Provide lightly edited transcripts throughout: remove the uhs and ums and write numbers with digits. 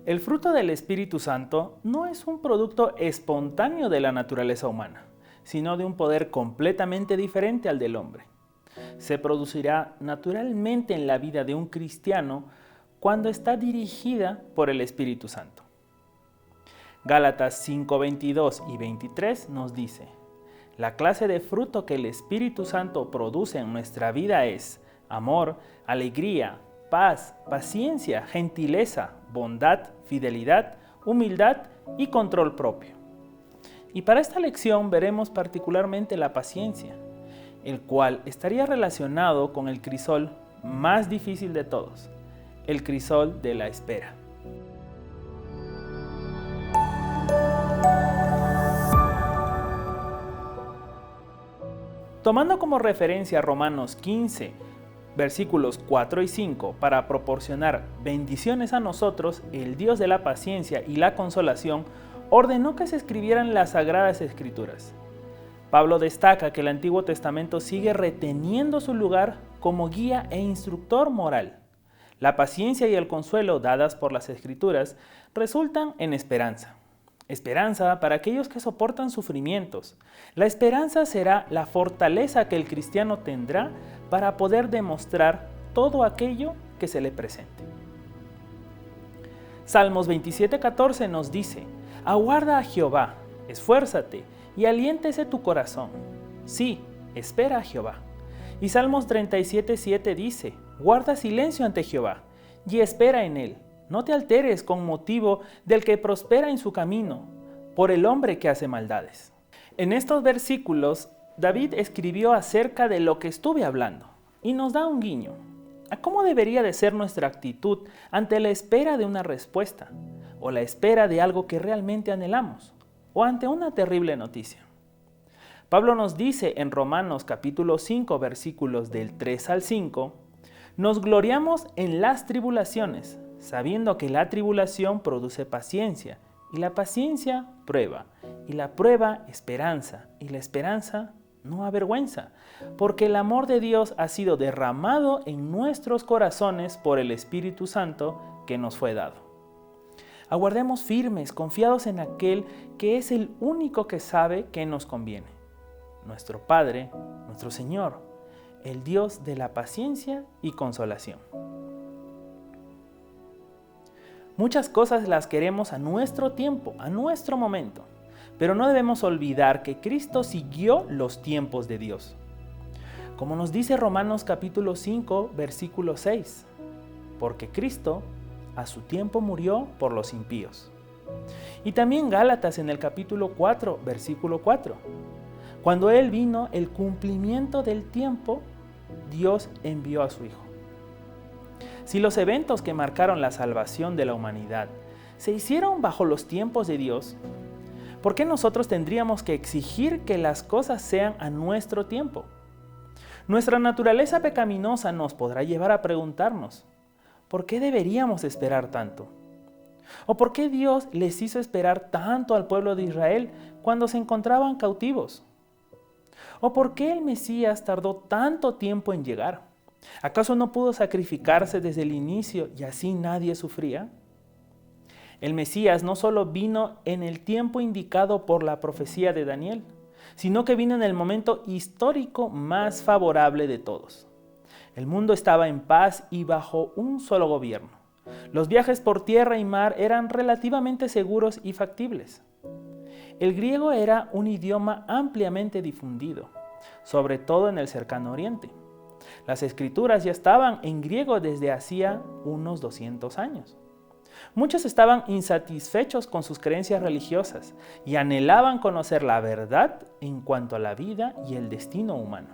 El fruto del Espíritu Santo no es un producto espontáneo de la naturaleza humana, sino de un poder completamente diferente al del hombre. Se producirá naturalmente en la vida de un cristiano cuando está dirigida por el Espíritu Santo. Gálatas 5:22 y 23 nos dice: la clase de fruto que el Espíritu Santo produce en nuestra vida es amor, alegría, paz, paciencia, gentileza, bondad, fidelidad, humildad y control propio. Y para esta lección veremos particularmente la paciencia, el cual estaría relacionado con el crisol más difícil de todos, el crisol de la espera. Tomando como referencia Romanos 15, versículos 4 y 5, para proporcionar bendiciones a nosotros, el Dios de la paciencia y la consolación ordenó que se escribieran las Sagradas Escrituras. Pablo destaca que el Antiguo Testamento sigue reteniendo su lugar como guía e instructor moral. La paciencia y el consuelo dadas por las Escrituras resultan en esperanza. Esperanza para aquellos que soportan sufrimientos. La esperanza será la fortaleza que el cristiano tendrá para poder demostrar todo aquello que se le presente. Salmos 27:14 nos dice: aguarda a Jehová, esfuérzate y aliéntese tu corazón. Sí, espera a Jehová. Y Salmos 37:7 dice: guarda silencio ante Jehová y espera en él. No te alteres con motivo del que prospera en su camino, por el hombre que hace maldades. En estos versículos, David escribió acerca de lo que estuve hablando y nos da un guiño a cómo debería de ser nuestra actitud ante la espera de una respuesta, o la espera de algo que realmente anhelamos, o ante una terrible noticia. Pablo nos dice en Romanos capítulo 5, versículos del 3 al 5, nos gloriamos en las tribulaciones, sabiendo que la tribulación produce paciencia, y la paciencia prueba, y la prueba esperanza, y la esperanza no avergüenza, porque el amor de Dios ha sido derramado en nuestros corazones por el Espíritu Santo que nos fue dado. Aguardemos firmes, confiados en aquel que es el único que sabe qué nos conviene, nuestro Padre, nuestro Señor, el Dios de la paciencia y consolación. Muchas cosas las queremos a nuestro tiempo, a nuestro momento, pero no debemos olvidar que Cristo siguió los tiempos de Dios. Como nos dice Romanos capítulo 5, versículo 6, porque Cristo a su tiempo murió por los impíos. Y también Gálatas en el capítulo 4, versículo 4, cuando Él vino el cumplimiento del tiempo, Dios envió a su Hijo. Si los eventos que marcaron la salvación de la humanidad se hicieron bajo los tiempos de Dios, ¿por qué nosotros tendríamos que exigir que las cosas sean a nuestro tiempo? Nuestra naturaleza pecaminosa nos podrá llevar a preguntarnos, ¿por qué deberíamos esperar tanto? ¿O por qué Dios les hizo esperar tanto al pueblo de Israel cuando se encontraban cautivos? ¿O por qué el Mesías tardó tanto tiempo en llegar? ¿Acaso no pudo sacrificarse desde el inicio y así nadie sufría? El Mesías no solo vino en el tiempo indicado por la profecía de Daniel, sino que vino en el momento histórico más favorable de todos. El mundo estaba en paz y bajo un solo gobierno. Los viajes por tierra y mar eran relativamente seguros y factibles. El griego era un idioma ampliamente difundido, sobre todo en el cercano oriente. Las escrituras ya estaban en griego desde hacía unos 200 años. Muchos estaban insatisfechos con sus creencias religiosas y anhelaban conocer la verdad en cuanto a la vida y el destino humano.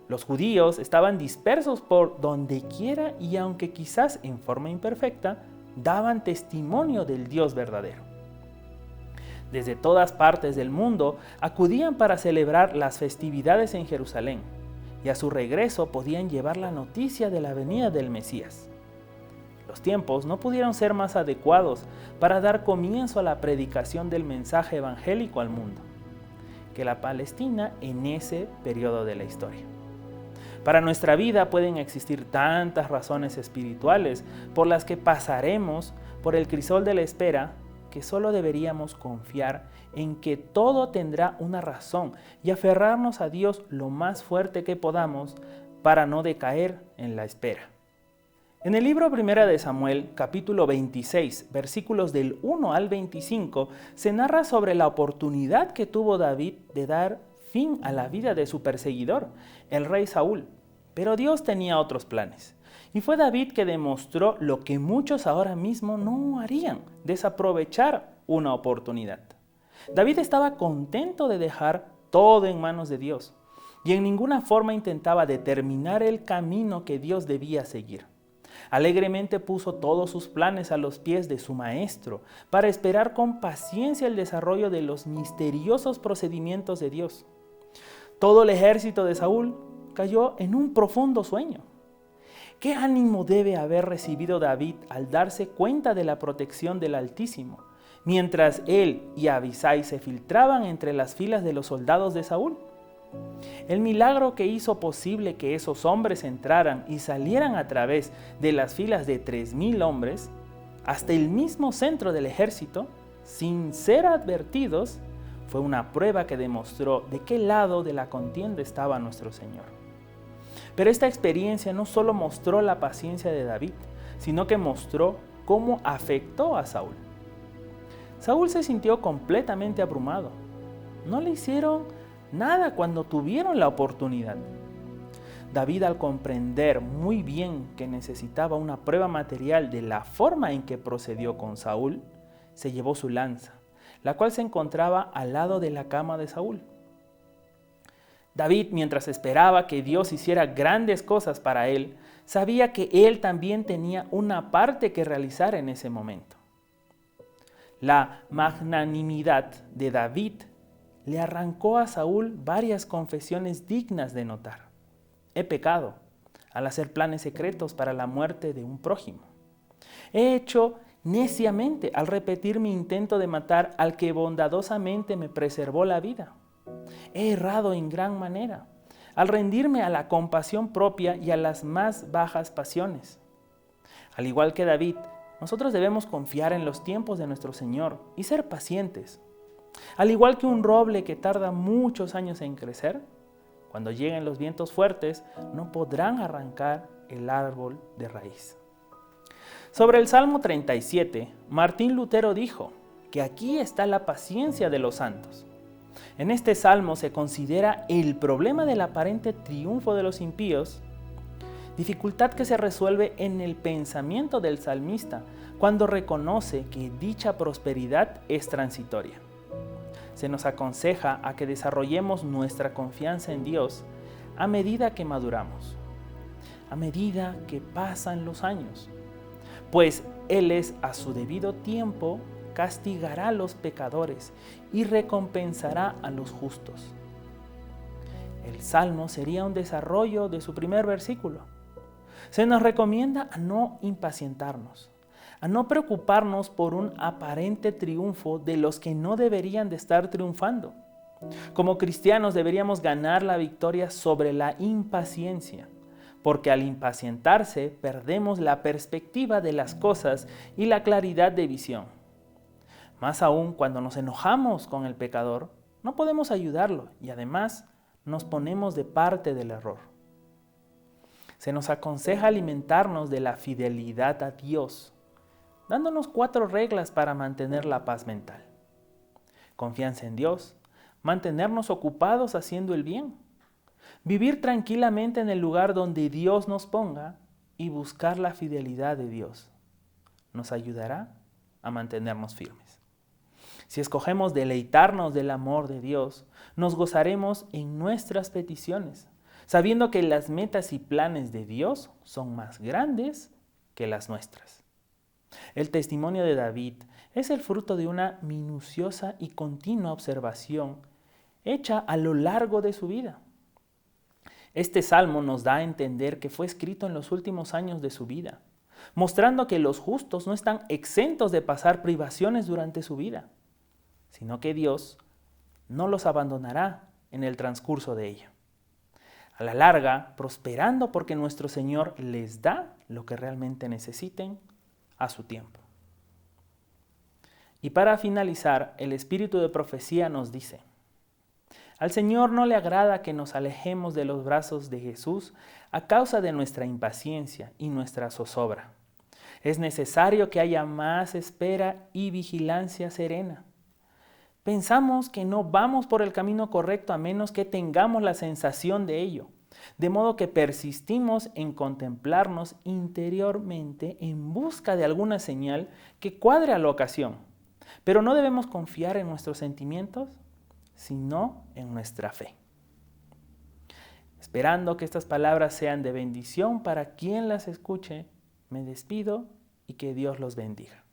Los judíos estaban dispersos por donde quiera y aunque quizás en forma imperfecta, daban testimonio del Dios verdadero. Desde todas partes del mundo acudían para celebrar las festividades en Jerusalén y a su regreso podían llevar la noticia de la venida del Mesías. Los tiempos no pudieron ser más adecuados para dar comienzo a la predicación del mensaje evangélico al mundo que la Palestina en ese periodo de la historia. Para nuestra vida pueden existir tantas razones espirituales por las que pasaremos por el crisol de la espera que solo deberíamos confiar en que todo tendrá una razón y aferrarnos a Dios lo más fuerte que podamos para no decaer en la espera. En el libro 1 de Samuel, capítulo 26, versículos del 1 al 25, se narra sobre la oportunidad que tuvo David de dar fin a la vida de su perseguidor, el rey Saúl. Pero Dios tenía otros planes. Y fue David que demostró lo que muchos ahora mismo no harían, desaprovechar una oportunidad. David estaba contento de dejar todo en manos de Dios y en ninguna forma intentaba determinar el camino que Dios debía seguir. Alegremente puso todos sus planes a los pies de su maestro para esperar con paciencia el desarrollo de los misteriosos procedimientos de Dios. Todo el ejército de Saúl cayó en un profundo sueño. ¿Qué ánimo debe haber recibido David al darse cuenta de la protección del Altísimo, mientras él y Abisai se filtraban entre las filas de los soldados de Saúl? El milagro que hizo posible que esos hombres entraran y salieran a través de las filas de 3,000 hombres hasta el mismo centro del ejército, sin ser advertidos, fue una prueba que demostró de qué lado de la contienda estaba nuestro Señor. Pero esta experiencia no solo mostró la paciencia de David, sino que mostró cómo afectó a Saúl. Saúl se sintió completamente abrumado. No le hicieron nada cuando tuvieron la oportunidad. David, al comprender muy bien que necesitaba una prueba material de la forma en que procedió con Saúl, se llevó su lanza, la cual se encontraba al lado de la cama de Saúl. David, mientras esperaba que Dios hiciera grandes cosas para él, sabía que él también tenía una parte que realizar en ese momento. La magnanimidad de David le arrancó a Saúl varias confesiones dignas de notar. He pecado al hacer planes secretos para la muerte de un prójimo. He hecho neciamente al repetir mi intento de matar al que bondadosamente me preservó la vida. He errado en gran manera al rendirme a la compasión propia y a las más bajas pasiones. Al igual que David, nosotros debemos confiar en los tiempos de nuestro Señor y ser pacientes. Al igual que un roble que tarda muchos años en crecer, cuando lleguen los vientos fuertes, no podrán arrancar el árbol de raíz. Sobre el Salmo 37, Martín Lutero dijo que aquí está la paciencia de los santos. En este salmo se considera el problema del aparente triunfo de los impíos, dificultad que se resuelve en el pensamiento del salmista cuando reconoce que dicha prosperidad es transitoria. Se nos aconseja a que desarrollemos nuestra confianza en Dios a medida que maduramos, a medida que pasan los años, pues Él es a su debido tiempo castigará a los pecadores y recompensará a los justos. El Salmo sería un desarrollo de su primer versículo. Se nos recomienda a no impacientarnos, a no preocuparnos por un aparente triunfo de los que no deberían de estar triunfando. Como cristianos deberíamos ganar la victoria sobre la impaciencia, porque al impacientarse perdemos la perspectiva de las cosas y la claridad de visión. Más aún, cuando nos enojamos con el pecador, no podemos ayudarlo y además nos ponemos de parte del error. Se nos aconseja alimentarnos de la fidelidad a Dios, dándonos 4 reglas para mantener la paz mental. Confianza en Dios, mantenernos ocupados haciendo el bien, vivir tranquilamente en el lugar donde Dios nos ponga y buscar la fidelidad de Dios. Nos ayudará a mantenernos firmes. Si escogemos deleitarnos del amor de Dios, nos gozaremos en nuestras peticiones, sabiendo que las metas y planes de Dios son más grandes que las nuestras. El testimonio de David es el fruto de una minuciosa y continua observación hecha a lo largo de su vida. Este salmo nos da a entender que fue escrito en los últimos años de su vida, mostrando que los justos no están exentos de pasar privaciones durante su vida, sino que Dios no los abandonará en el transcurso de ella. A la larga, prosperando porque nuestro Señor les da lo que realmente necesiten a su tiempo. Y para finalizar, el espíritu de profecía nos dice: al Señor no le agrada que nos alejemos de los brazos de Jesús a causa de nuestra impaciencia y nuestra zozobra. Es necesario que haya más espera y vigilancia serena. Pensamos que no vamos por el camino correcto a menos que tengamos la sensación de ello, de modo que persistimos en contemplarnos interiormente en busca de alguna señal que cuadre a la ocasión. Pero no debemos confiar en nuestros sentimientos, sino en nuestra fe. Esperando que estas palabras sean de bendición para quien las escuche, me despido y que Dios los bendiga.